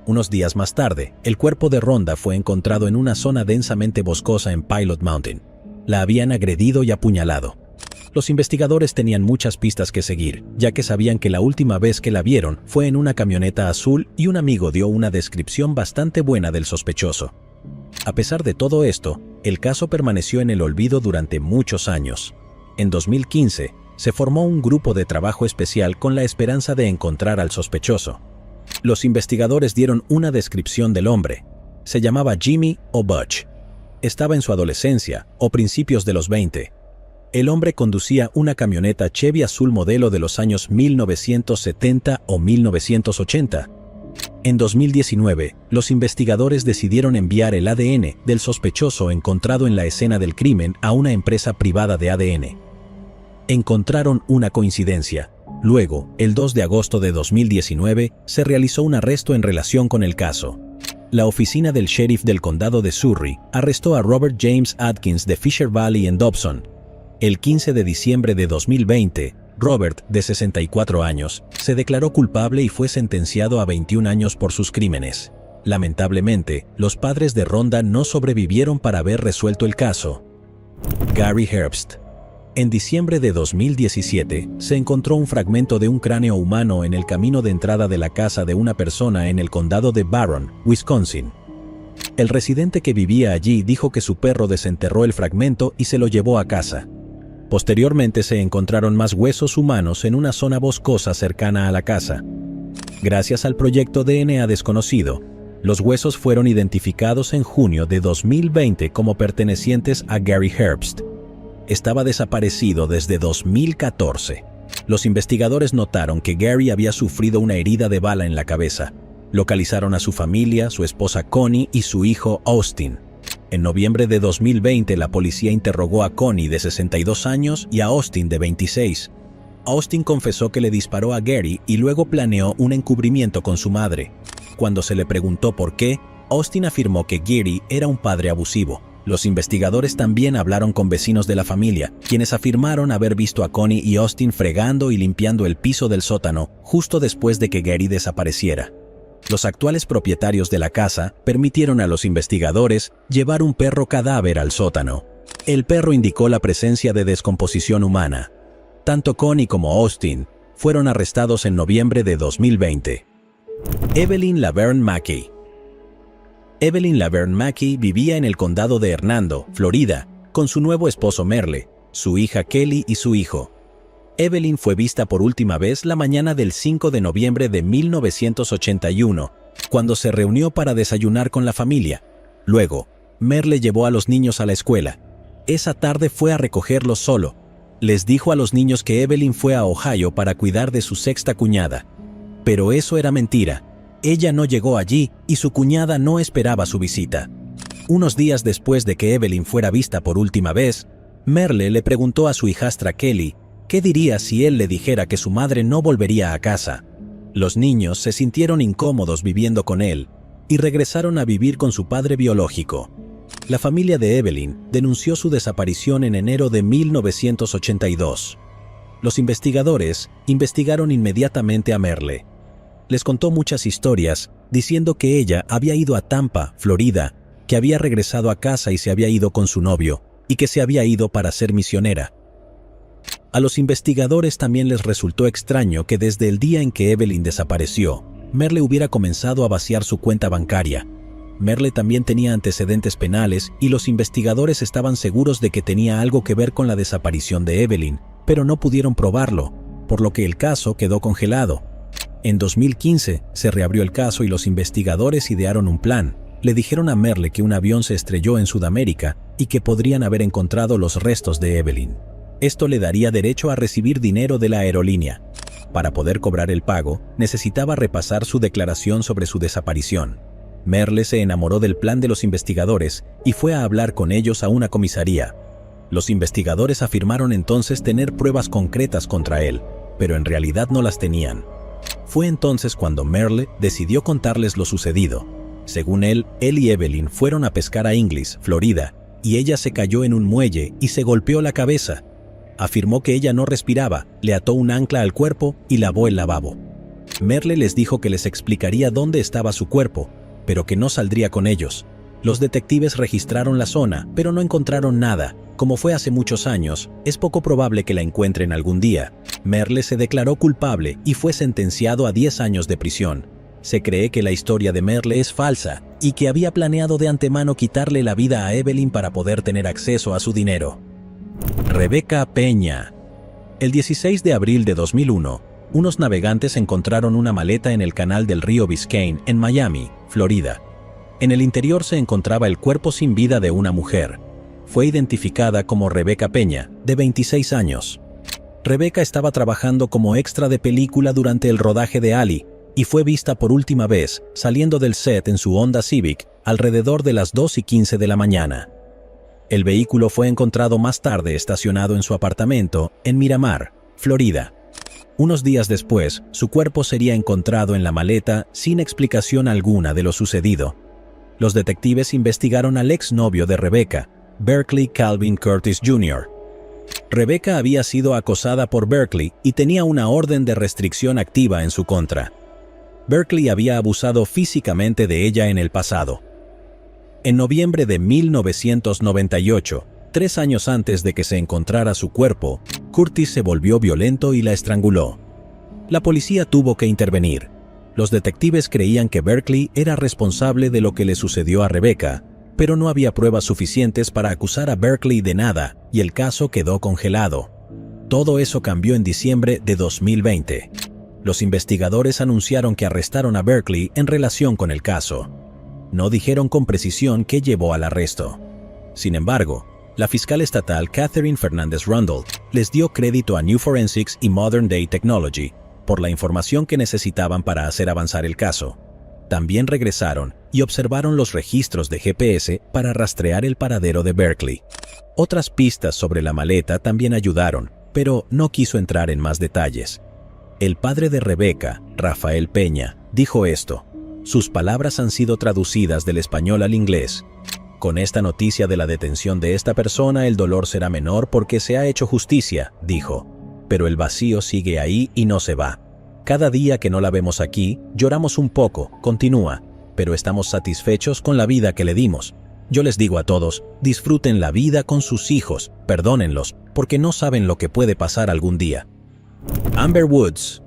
Speaker 1: Unos días más tarde, el cuerpo de Rhonda fue encontrado en una zona densamente boscosa en Pilot Mountain. La habían agredido y apuñalado. Los investigadores tenían muchas pistas que seguir, ya que sabían que la última vez que la vieron fue en una camioneta azul y un amigo dio una descripción bastante buena del sospechoso. A pesar de todo esto, el caso permaneció en el olvido durante muchos años. En 2015, se formó un grupo de trabajo especial con la esperanza de encontrar al sospechoso. Los investigadores dieron una descripción del hombre. Se llamaba Jimmy o Butch. Estaba en su adolescencia o principios de los 20. El hombre conducía una camioneta Chevy azul modelo de los años 1970 o 1980. En 2019, los investigadores decidieron enviar el ADN del sospechoso encontrado en la escena del crimen a una empresa privada de ADN. Encontraron una coincidencia. Luego, el 2 de agosto de 2019, se realizó un arresto en relación con el caso. La oficina del sheriff del condado de Surry arrestó a Robert James Atkins de Fisher Valley en Dobson. El 15 de diciembre de 2020, Robert, de 64 años, se declaró culpable y fue sentenciado a 21 años por sus crímenes. Lamentablemente, los padres de Rhonda no sobrevivieron para haber resuelto el caso. Gary Herbst. En diciembre de 2017, se encontró un fragmento de un cráneo humano en el camino de entrada de la casa de una persona en el condado de Barron, Wisconsin. El residente que vivía allí dijo que su perro desenterró el fragmento y se lo llevó a casa. Posteriormente se encontraron más huesos humanos en una zona boscosa cercana a la casa. Gracias al proyecto DNA desconocido, los huesos fueron identificados en junio de 2020 como pertenecientes a Gary Herbst. Estaba desaparecido desde 2014. Los investigadores notaron que Gary había sufrido una herida de bala en la cabeza. Localizaron a su familia, su esposa Connie y su hijo Austin. En noviembre de 2020, la policía interrogó a Connie, de 62 años, y a Austin, de 26. Austin confesó que le disparó a Gary y luego planeó un encubrimiento con su madre. Cuando se le preguntó por qué, Austin afirmó que Gary era un padre abusivo. Los investigadores también hablaron con vecinos de la familia, quienes afirmaron haber visto a Connie y Austin fregando y limpiando el piso del sótano justo después de que Gary desapareciera. Los actuales propietarios de la casa permitieron a los investigadores llevar un perro cadáver al sótano. El perro indicó la presencia de descomposición humana. Tanto Connie como Austin fueron arrestados en noviembre de 2020. Evelyn Laverne Mackey. Evelyn Laverne Mackey vivía en el condado de Hernando, Florida, con su nuevo esposo Merle, su hija Kelly y su hijo. Evelyn fue vista por última vez la mañana del 5 de noviembre de 1981, cuando se reunió para desayunar con la familia. Luego, Merle llevó a los niños a la escuela. Esa tarde fue a recogerlos solo. Les dijo a los niños que Evelyn fue a Ohio para cuidar de su sexta cuñada. Pero eso era mentira. Ella no llegó allí y su cuñada no esperaba su visita. Unos días después de que Evelyn fuera vista por última vez, Merle le preguntó a su hijastra Kelly qué diría si él le dijera que su madre no volvería a casa. Los niños se sintieron incómodos viviendo con él y regresaron a vivir con su padre biológico. La familia de Evelyn denunció su desaparición en enero de 1982. Los investigadores investigaron inmediatamente a Merle. Les contó muchas historias, diciendo que ella había ido a Tampa, Florida, que había regresado a casa y se había ido con su novio, y que se había ido para ser misionera. A los investigadores también les resultó extraño que desde el día en que Evelyn desapareció, Merle hubiera comenzado a vaciar su cuenta bancaria. Merle también tenía antecedentes penales y los investigadores estaban seguros de que tenía algo que ver con la desaparición de Evelyn, pero no pudieron probarlo, por lo que el caso quedó congelado. En 2015 se reabrió el caso y los investigadores idearon un plan. Le dijeron a Merle que un avión se estrelló en Sudamérica y que podrían haber encontrado los restos de Evelyn. Esto le daría derecho a recibir dinero de la aerolínea. Para poder cobrar el pago, necesitaba repasar su declaración sobre su desaparición. Merle se enamoró del plan de los investigadores y fue a hablar con ellos a una comisaría. Los investigadores afirmaron entonces tener pruebas concretas contra él, pero en realidad no las tenían. Fue entonces cuando Merle decidió contarles lo sucedido. Según él y Evelyn fueron a pescar a Inglis, Florida, y ella se cayó en un muelle y se golpeó la cabeza. Afirmó que ella no respiraba, le ató un ancla al cuerpo y lavó el lavabo. Merle les dijo que les explicaría dónde estaba su cuerpo, pero que no saldría con ellos. Los detectives registraron la zona, pero no encontraron nada. Como fue hace muchos años, es poco probable que la encuentren algún día. Merle se declaró culpable y fue sentenciado a 10 años de prisión. Se cree que la historia de Merle es falsa y que había planeado de antemano quitarle la vida a Evelyn para poder tener acceso a su dinero. Rebecca Peña. El 16 de abril de 2001, unos navegantes encontraron una maleta en el canal del río Biscayne, en Miami, Florida. En el interior se encontraba el cuerpo sin vida de una mujer. Fue identificada como Rebecca Peña, de 26 años. Rebecca estaba trabajando como extra de película durante el rodaje de Ali y fue vista por última vez saliendo del set en su Honda Civic alrededor de las 2:15 de la mañana. El vehículo fue encontrado más tarde estacionado en su apartamento en Miramar, Florida. Unos días después, su cuerpo sería encontrado en la maleta sin explicación alguna de lo sucedido. Los detectives investigaron al exnovio de Rebecca, Berkeley Calvin Curtis Jr. Rebecca había sido acosada por Berkeley y tenía una orden de restricción activa en su contra. Berkeley había abusado físicamente de ella en el pasado. En noviembre de 1998, 3 años antes de que se encontrara su cuerpo, Curtis se volvió violento y la estranguló. La policía tuvo que intervenir. Los detectives creían que Berkeley era responsable de lo que le sucedió a Rebecca, pero no había pruebas suficientes para acusar a Berkeley de nada y el caso quedó congelado. Todo eso cambió en diciembre de 2020. Los investigadores anunciaron que arrestaron a Berkeley en relación con el caso. No dijeron con precisión qué llevó al arresto. Sin embargo, la fiscal estatal Catherine Fernández Rundle les dio crédito a New Forensics y Modern Day Technology por la información que necesitaban para hacer avanzar el caso. También regresaron y observaron los registros de GPS para rastrear el paradero de Berkeley. Otras pistas sobre la maleta también ayudaron, pero no quiso entrar en más detalles. El padre de Rebecca, Rafael Peña, dijo esto. Sus palabras han sido traducidas del español al inglés. Con esta noticia de la detención de esta persona, el dolor será menor porque se ha hecho justicia, dijo. Pero el vacío sigue ahí y no se va. Cada día que no la vemos aquí, lloramos un poco, continúa, pero estamos satisfechos con la vida que le dimos. Yo les digo a todos, disfruten la vida con sus hijos, perdónenlos, porque no saben lo que puede pasar algún día. Amber Woods.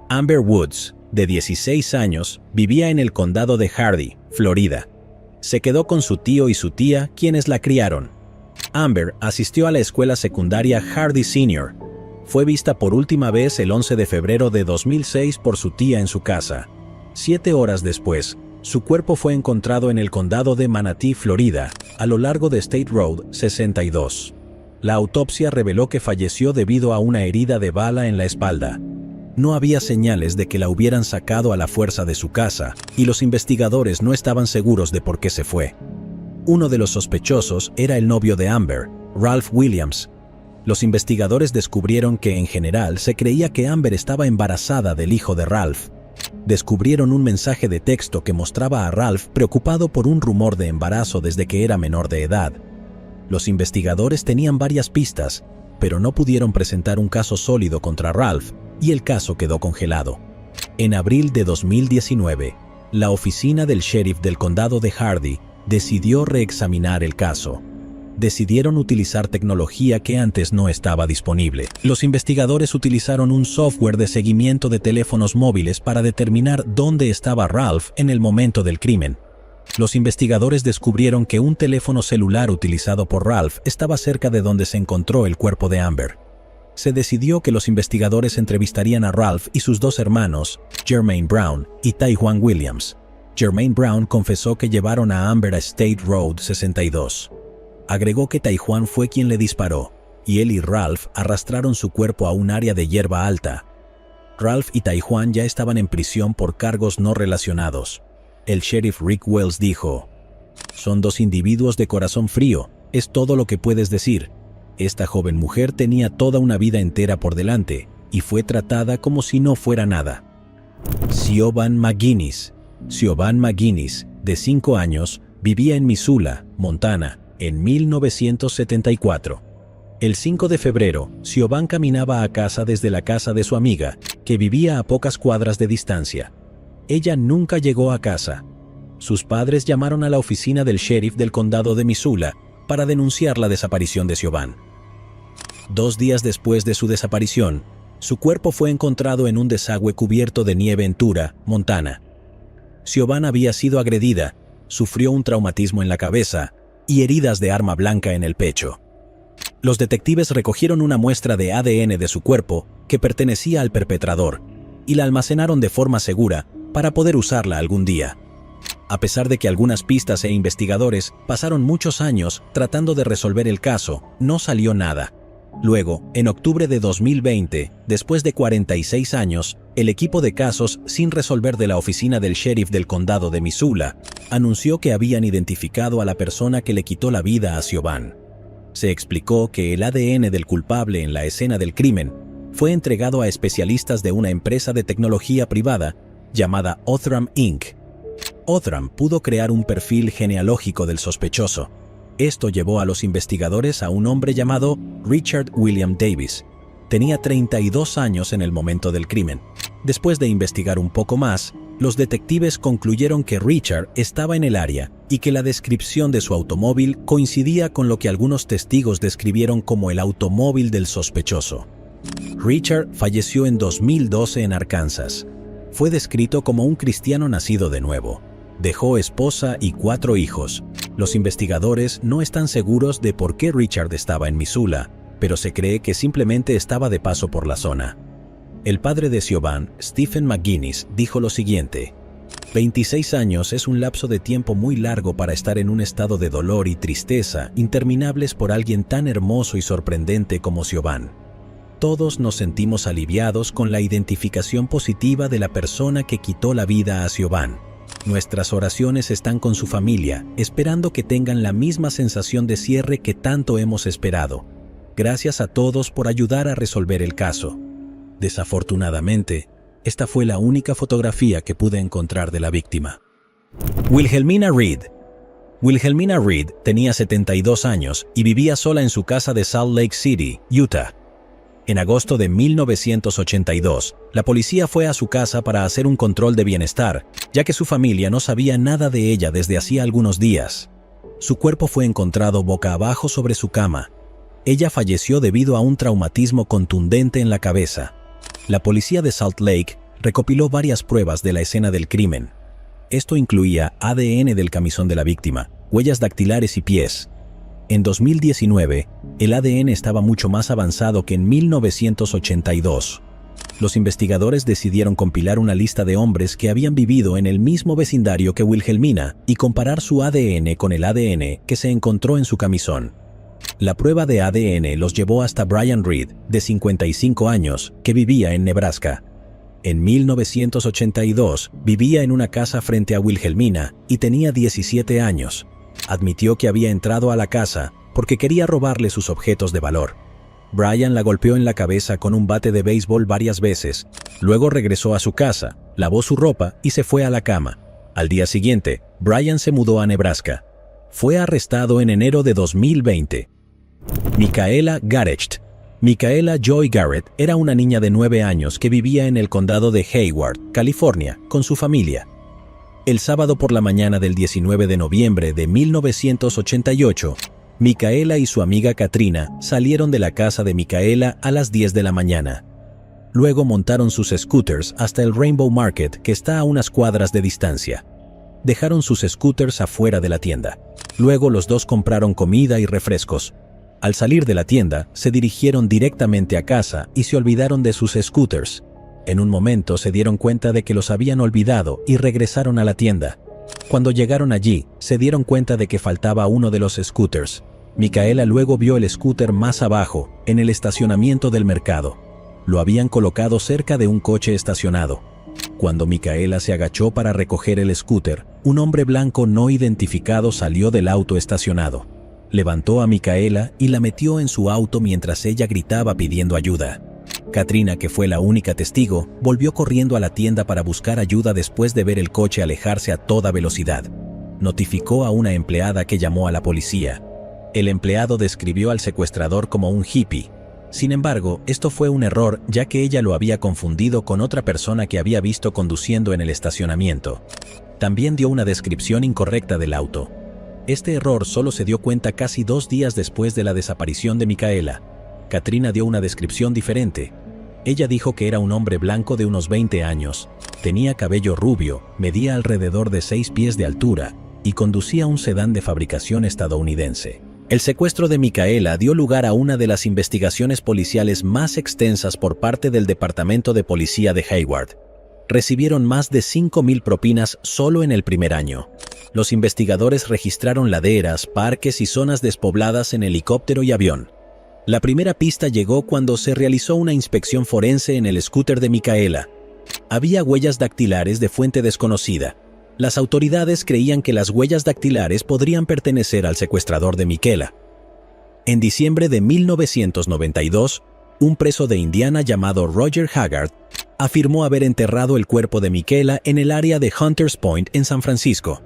Speaker 1: Amber Woods, de 16 años, vivía en el condado de Hardy, Florida. Se quedó con su tío y su tía, quienes la criaron. Amber asistió a la escuela secundaria Hardy Senior. Fue vista por última vez el 11 de febrero de 2006 por su tía en su casa. 7 horas después, su cuerpo fue encontrado en el condado de Manatee, Florida, a lo largo de State Road 62. La autopsia reveló que falleció debido a una herida de bala en la espalda. No había señales de que la hubieran sacado a la fuerza de su casa, y los investigadores no estaban seguros de por qué se fue. Uno de los sospechosos era el novio de Amber, Ralph Williams. Los investigadores descubrieron que en general se creía que Amber estaba embarazada del hijo de Ralph. Descubrieron un mensaje de texto que mostraba a Ralph preocupado por un rumor de embarazo desde que era menor de edad. Los investigadores tenían varias pistas, pero no pudieron presentar un caso sólido contra Ralph, y el caso quedó congelado. En abril de 2019, la oficina del sheriff del condado de Hardy decidió reexaminar el caso. Decidieron utilizar tecnología que antes no estaba disponible. Los investigadores utilizaron un software de seguimiento de teléfonos móviles para determinar dónde estaba Ralph en el momento del crimen. Los investigadores descubrieron que un teléfono celular utilizado por Ralph estaba cerca de donde se encontró el cuerpo de Amber. Se decidió que los investigadores entrevistarían a Ralph y sus 2 hermanos, Jermaine Brown y Tyjuan Williams. Jermaine Brown confesó que llevaron a Amber a State Road 62. Agregó que Tyjuan fue quien le disparó, y él y Ralph arrastraron su cuerpo a un área de hierba alta. Ralph y Taijuan ya estaban en prisión por cargos no relacionados. El sheriff Rick Wells dijo: «Son dos individuos de corazón frío, es todo lo que puedes decir. Esta joven mujer tenía toda una vida entera por delante y fue tratada como si no fuera nada». Siobhan McGinnis. Siobhan McGinnis, de 5 años, vivía en Missoula, Montana, en 1974. El 5 de febrero, Siobhan caminaba a casa desde la casa de su amiga, que vivía a pocas cuadras de distancia. Ella nunca llegó a casa. Sus padres llamaron a la oficina del sheriff del condado de Missoula para denunciar la desaparición de Siobhan. 2 días después de su desaparición, su cuerpo fue encontrado en un desagüe cubierto de nieve en Tura, Montana. Siobhan había sido agredida, sufrió un traumatismo en la cabeza y heridas de arma blanca en el pecho. Los detectives recogieron una muestra de ADN de su cuerpo que pertenecía al perpetrador y la almacenaron de forma segura para poder usarla algún día. A pesar de que algunas pistas e investigadores pasaron muchos años tratando de resolver el caso, no salió nada. Luego, en octubre de 2020, después de 46 años, el equipo de casos sin resolver de la oficina del sheriff del condado de Missoula anunció que habían identificado a la persona que le quitó la vida a Siobhan. Se explicó que el ADN del culpable en la escena del crimen fue entregado a especialistas de una empresa de tecnología privada llamada Othram Inc. Othram pudo crear un perfil genealógico del sospechoso. Esto llevó a los investigadores a un hombre llamado Richard William Davis. Tenía 32 años en el momento del crimen. Después de investigar un poco más, los detectives concluyeron que Richard estaba en el área y que la descripción de su automóvil coincidía con lo que algunos testigos describieron como el automóvil del sospechoso. Richard falleció en 2012 en Arkansas. Fue descrito como un cristiano nacido de nuevo. Dejó esposa y 4 hijos. Los investigadores no están seguros de por qué Richard estaba en Missoula, pero se cree que simplemente estaba de paso por la zona. El padre de Siobhan, Stephen McGinnis, dijo lo siguiente: 26 años es un lapso de tiempo muy largo para estar en un estado de dolor y tristeza interminables por alguien tan hermoso y sorprendente como Siobhan. Todos nos sentimos aliviados con la identificación positiva de la persona que quitó la vida a Siobhan. Nuestras oraciones están con su familia, esperando que tengan la misma sensación de cierre que tanto hemos esperado. Gracias a todos por ayudar a resolver el caso. Desafortunadamente, esta fue la única fotografía que pude encontrar de la víctima. Wilhelmina Reed. Wilhelmina Reed tenía 72 años y vivía sola en su casa de Salt Lake City, Utah. En agosto de 1982, la policía fue a su casa para hacer un control de bienestar, ya que su familia no sabía nada de ella desde hacía algunos días. Su cuerpo fue encontrado boca abajo sobre su cama. Ella falleció debido a un traumatismo contundente en la cabeza. La policía de Salt Lake recopiló varias pruebas de la escena del crimen. Esto incluía ADN del camisón de la víctima, huellas dactilares y pies. En 2019, el ADN estaba mucho más avanzado que en 1982. Los investigadores decidieron compilar una lista de hombres que habían vivido en el mismo vecindario que Wilhelmina y comparar su ADN con el ADN que se encontró en su camisón. La prueba de ADN los llevó hasta Brian Reed, de 55 años, que vivía en Nebraska. En 1982, vivía en una casa frente a Wilhelmina y tenía 17 años. Admitió que había entrado a la casa porque quería robarle sus objetos de valor. Brian la golpeó en la cabeza con un bate de béisbol varias veces. Luego regresó a su casa, lavó su ropa y se fue a la cama. Al día siguiente, Brian se mudó a Nebraska. Fue arrestado en enero de 2020. Micaela Garrecht. Micaela Joy Garrett era una niña de 9 años que vivía en el condado de Hayward, California, con su familia. El sábado por la mañana del 19 de noviembre de 1988, Micaela y su amiga Katrina salieron de la casa de Micaela a las 10 de la mañana. Luego montaron sus scooters hasta el Rainbow Market, que está a unas cuadras de distancia. Dejaron sus scooters afuera de la tienda. Luego los dos compraron comida y refrescos. Al salir de la tienda, se dirigieron directamente a casa y se olvidaron de sus scooters. En un momento se dieron cuenta de que los habían olvidado y regresaron a la tienda. Cuando llegaron allí, se dieron cuenta de que faltaba uno de los scooters. Micaela luego vio el scooter más abajo, en el estacionamiento del mercado. Lo habían colocado cerca de un coche estacionado. Cuando Micaela se agachó para recoger el scooter, un hombre blanco no identificado salió del auto estacionado. Levantó a Micaela y la metió en su auto mientras ella gritaba pidiendo ayuda. Katrina, que fue la única testigo, volvió corriendo a la tienda para buscar ayuda después de ver el coche alejarse a toda velocidad. Notificó a una empleada que llamó a la policía. El empleado describió al secuestrador como un hippie. Sin embargo, esto fue un error, ya que ella lo había confundido con otra persona que había visto conduciendo en el estacionamiento. También dio una descripción incorrecta del auto. Este error solo se dio cuenta casi 2 días después de la desaparición de Micaela. Katrina dio una descripción diferente. Ella dijo que era un hombre blanco de unos 20 años, tenía cabello rubio, medía alrededor de 6 pies de altura y conducía un sedán de fabricación estadounidense. El secuestro de Micaela dio lugar a una de las investigaciones policiales más extensas por parte del Departamento de Policía de Hayward. Recibieron más de 5,000 propinas solo en el primer año. Los investigadores registraron laderas, parques y zonas despobladas en helicóptero y avión. La primera pista llegó cuando se realizó una inspección forense en el scooter de Micaela. Había huellas dactilares de fuente desconocida. Las autoridades creían que las huellas dactilares podrían pertenecer al secuestrador de Micaela. En diciembre de 1992, un preso de Indiana llamado Roger Haggard afirmó haber enterrado el cuerpo de Micaela en el área de Hunters Point en San Francisco.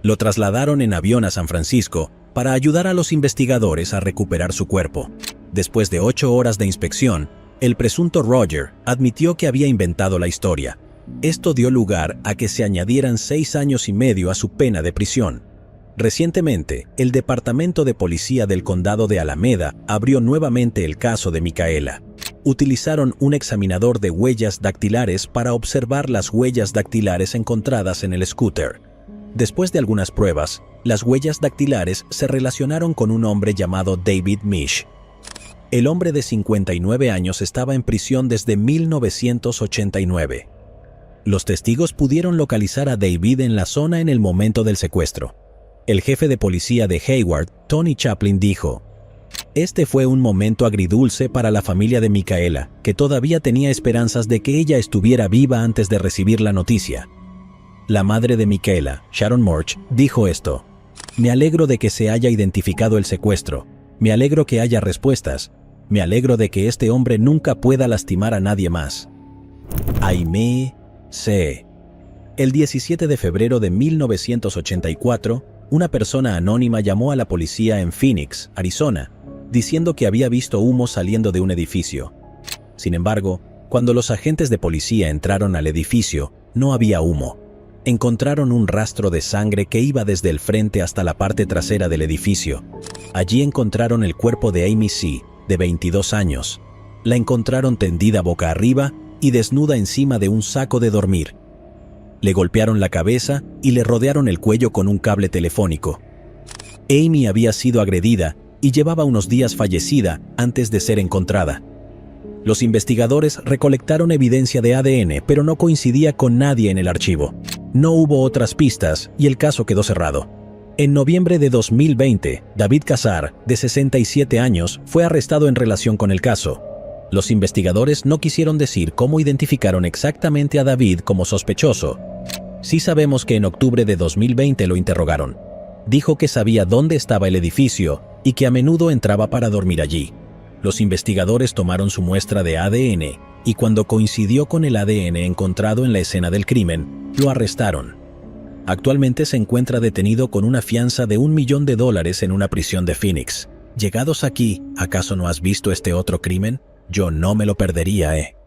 Speaker 1: Lo trasladaron en avión a San Francisco para ayudar a los investigadores a recuperar su cuerpo. Después de 8 horas de inspección, el presunto Roger admitió que había inventado la historia. Esto dio lugar a que se añadieran 6 años y medio a su pena de prisión. Recientemente, el Departamento de Policía del Condado de Alameda abrió nuevamente el caso de Micaela. Utilizaron un examinador de huellas dactilares para observar las huellas dactilares encontradas en el scooter. Después de algunas pruebas, las huellas dactilares se relacionaron con un hombre llamado David Misch. El hombre de 59 años estaba en prisión desde 1989. Los testigos pudieron localizar a David en la zona en el momento del secuestro. El jefe de policía de Hayward, Tony Chaplin, dijo: "Este fue un momento agridulce para la familia de Micaela, que todavía tenía esperanzas de que ella estuviera viva antes de recibir la noticia". La madre de Micaela, Sharon Morch, dijo esto: "Me alegro de que se haya identificado el secuestro. Me alegro que haya respuestas. Me alegro de que este hombre nunca pueda lastimar a nadie más". Aimee C. El 17 de febrero de 1984, una persona anónima llamó a la policía en Phoenix, Arizona, diciendo que había visto humo saliendo de un edificio. Sin embargo, cuando los agentes de policía entraron al edificio, no había humo. Encontraron un rastro de sangre que iba desde el frente hasta la parte trasera del edificio. Allí encontraron el cuerpo de Amy C., de 22 años. La encontraron tendida boca arriba y desnuda encima de un saco de dormir. Le golpearon la cabeza y le rodearon el cuello con un cable telefónico. Amy había sido agredida y llevaba unos días fallecida antes de ser encontrada. Los investigadores recolectaron evidencia de ADN, pero no coincidía con nadie en el archivo. No hubo otras pistas y el caso quedó cerrado. En noviembre de 2020, David Casar, de 67 años, fue arrestado en relación con el caso. Los investigadores no quisieron decir cómo identificaron exactamente a David como sospechoso. Sí sabemos que en octubre de 2020 lo interrogaron. Dijo que sabía dónde estaba el edificio y que a menudo entraba para dormir allí. Los investigadores tomaron su muestra de ADN y cuando coincidió con el ADN encontrado en la escena del crimen, lo arrestaron. Actualmente se encuentra detenido con una fianza de $1 millón en una prisión de Phoenix. Llegados aquí, ¿acaso no has visto este otro crimen? Yo no me lo perdería,